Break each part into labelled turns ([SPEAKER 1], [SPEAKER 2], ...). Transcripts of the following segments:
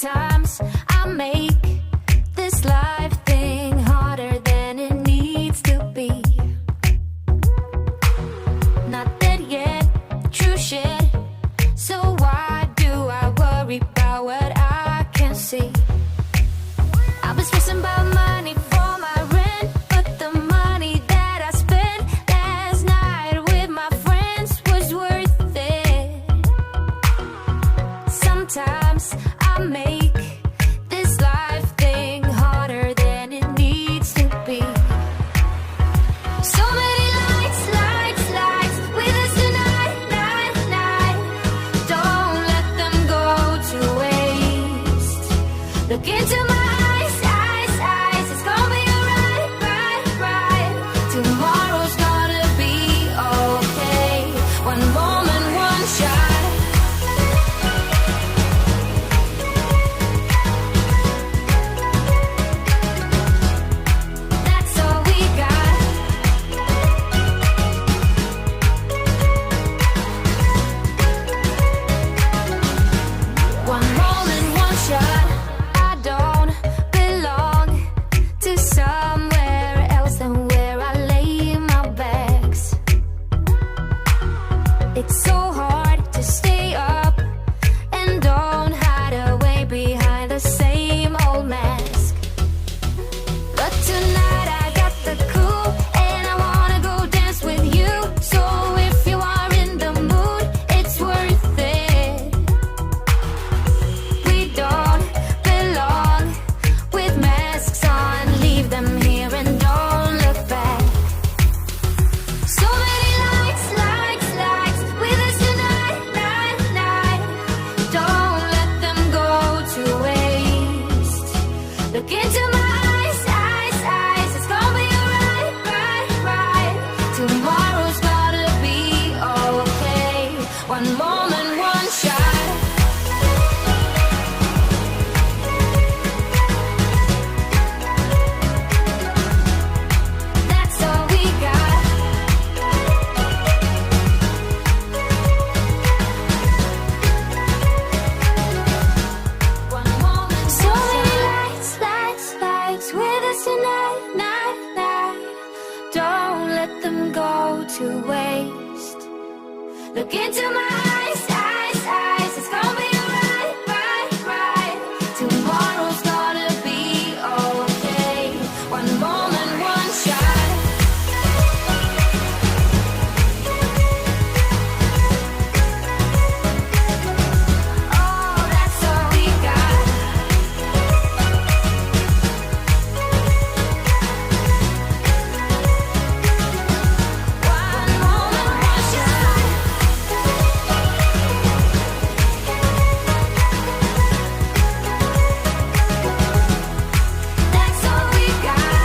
[SPEAKER 1] Sometimes I make this life thing harder than it needs to be. Not dead yet, true shit. So why do I worry about what I can't see? I've been stressing about money for my rent, but the money that I spent last night with my friends was worth it. Sometimes I make this life thing harder than it needs to be. So many lights, lights, lights with us tonight, night, night. Don't let them go to waste. Look into my eyes, eyes, eyes. It's gonna be alright, right, right. Tomorrow's gonna be okay. One moment, one shot. That's all we got. One moment, one shot. I don't belong to somewhere else than where I lay my bags. It's so hard to stay up and don't hide away behind the same old mask. But tonight I got the cool and I wanna go dance with you. So if you are in the mood, it's worth it. We don't belong with masks on. Leave them here and don't look back. So many lights, lights, lights with us tonight, night, night. Don't let them go to waste. Look into my eyes, eyes, eyes. It's gonna be alright, right, right. Tomorrow's gonna be okay. One moment, one shot. That's all we got. One moment, so many lights, lights, lights with us tonight, night, night. Don't let them go to waste. Look into my eyes, eyes, eyes. It's gonna be alright, right, right. Tomorrow's gonna be okay. One moment, one shot. Oh, that's all we got. One moment, one shot. That's all we got.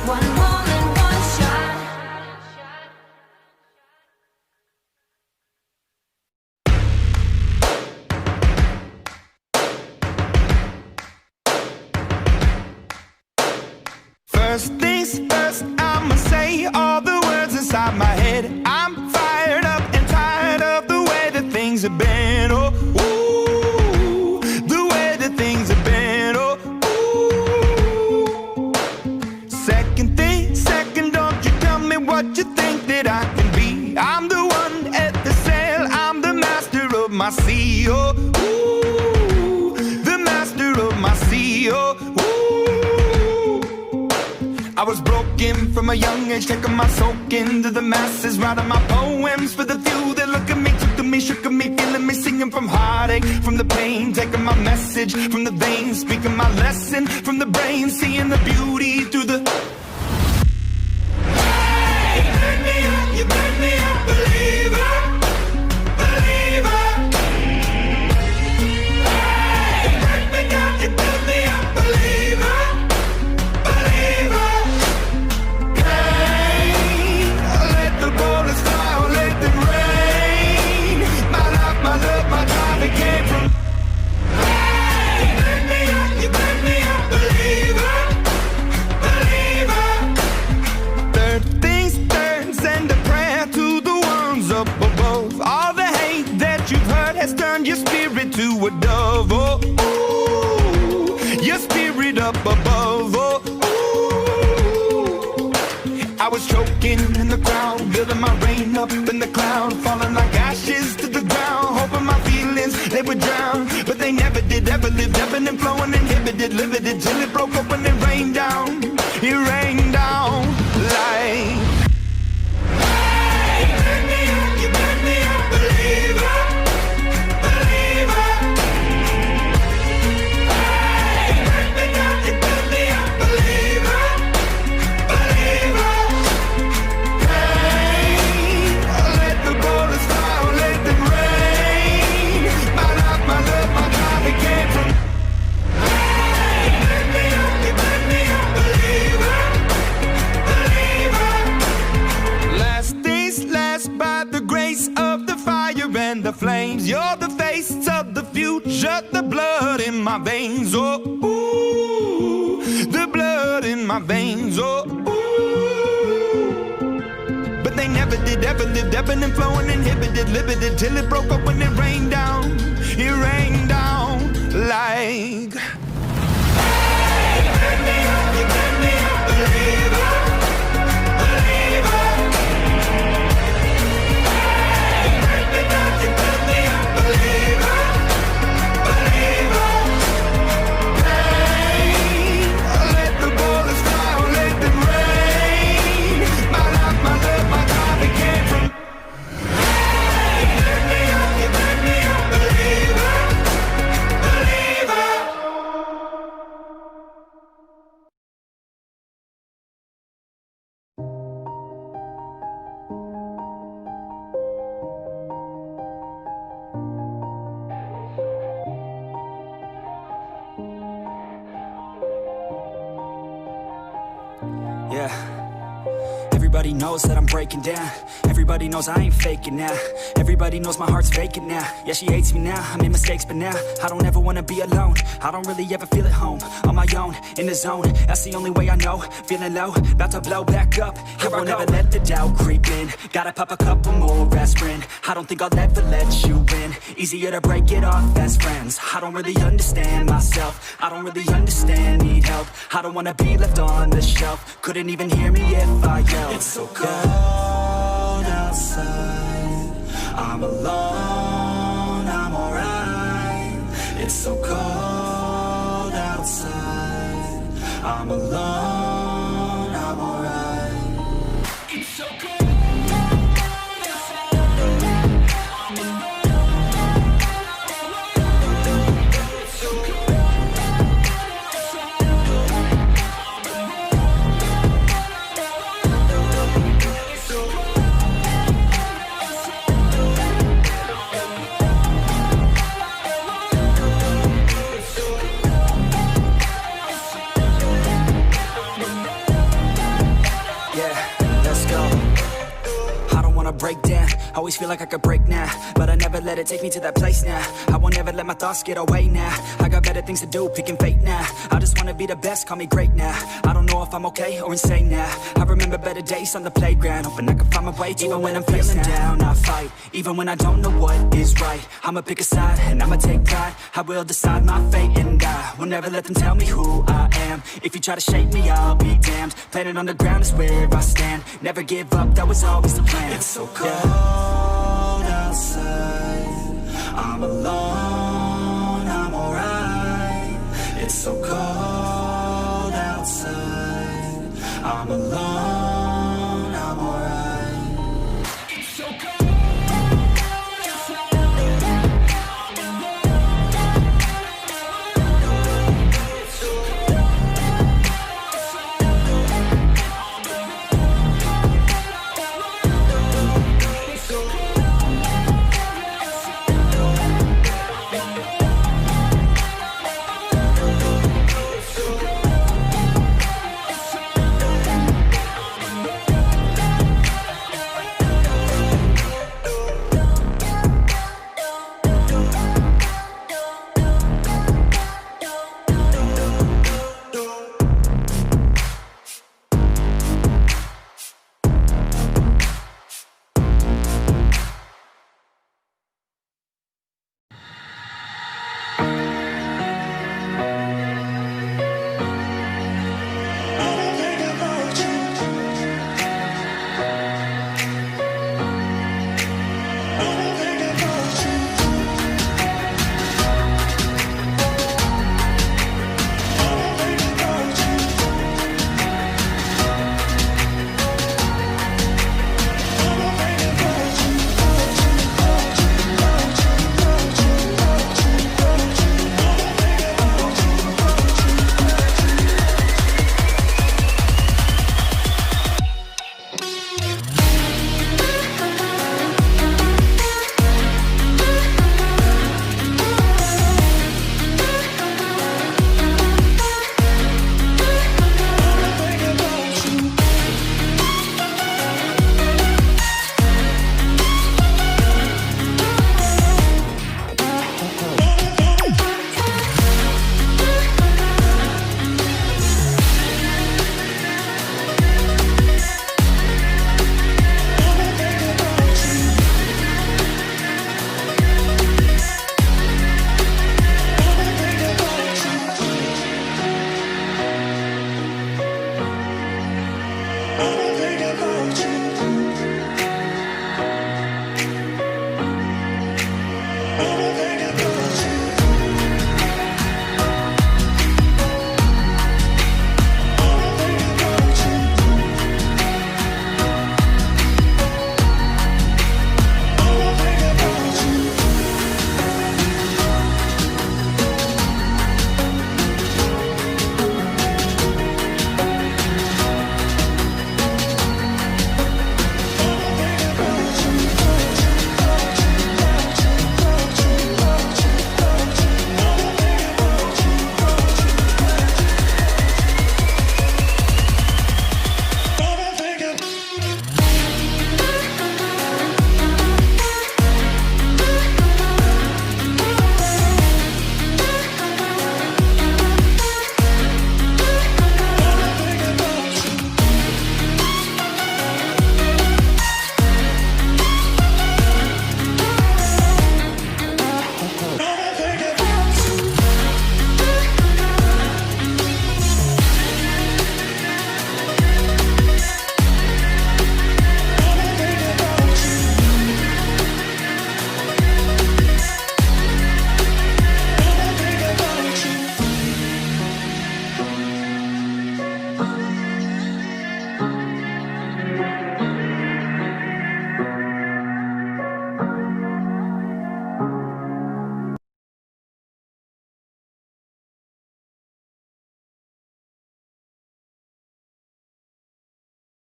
[SPEAKER 1] One moment, one shot.
[SPEAKER 2] First things first, I'ma say all the words inside my head. I'm fired up and tired of the way that things have been. Oh, ooh, the way that things have been. Oh, ooh. Second thing, second, don't you tell me what you think that I can be. I'm the one at the sail, I'm the master of my sea. Oh, ooh, the master of my sea. Oh, ooh. I was broken from a young age, taking my soak into the masses, writing my poems for the few that look at me, took to me, shook at me, feeling me, singing from heartache, from the pain, taking my message from the veins, speaking my lesson from the brain, seeing the beauty through the. Hey, you make me up, you make me a believer, believer. Hey, you make me up, you make me a believer, believer. Let the bullets fly or let them rain. My life, my love, my time, it came from. Hey, you make me up, you make me a believer, believer. up in the cloud, falling like ashes to the ground. Hoping my feelings, they would drown, but they never did. Ever lived, ebbing and flowing, inhibited, limited, till it broke up when it rained down. It rained down like. Hey, you burn me up, believer, believer. Hey, you burn me down, you burn me up, believer, believer. Hey, let the bullets fly, let them rain. My life, my love, my God, it came from. Hey, you burn me up, believer, believer. Last days last by the grace of the fire and the flames. You're the face of the future, the blood in my veins. Oh, ooh, the blood in my veins. Oh, ooh. But they never did, ever lived, ebbing and flowing, inhibited, limited, till it broke up when it rained down. It rained down like. Hey, you burn me up, believer, believer. Hey, you burn me down, you burn me up, believer, believer. Hey, let the bullets fly, let them rain. My life, my love, my God, it came from. Hey, you burn me up, believer, believer.
[SPEAKER 3] Yeah. Everybody knows that I'm breaking down. Everybody knows I ain't faking now. Everybody knows my heart's vacant now. Yeah, she hates me now, I made mistakes but now I don't ever wanna be alone. I don't really ever feel at home. On my own, in the zone, that's the only way I know. Feeling low, about to blow back up. Here I won't ever let the doubt creep in. Gotta pop a couple more aspirin. I don't think I'll ever let you in. Easier to break it off as friends. I don't really understand myself. I don't really understand, need help. I don't wanna be left on the shelf. Couldn't even hear me if I yelled. It's so cold outside. I'm alone, I'm alright. It's so cold outside. I'm alone, I'm alright. It's so cold. Break down, always feel like I could break now, but I never let it take me to that place now. I won't ever let my thoughts get away now. I got better things to do, picking fate now. I just wanna be the best, call me great now. I don't know if I'm okay or insane now. I remember better days on the playground, hoping I can find my way. Even when I'm feeling down, I fight. Even when I don't know what is right, I'ma pick a side and I'ma take pride. I will decide my fate and I will never let them tell me who I am. If you try to shake me, I'll be damned. Planet on the ground is where I stand. Never give up, that was always the plan. It's so cold outside. I'm alone, I'm alright. It's so cold outside. I'm alone.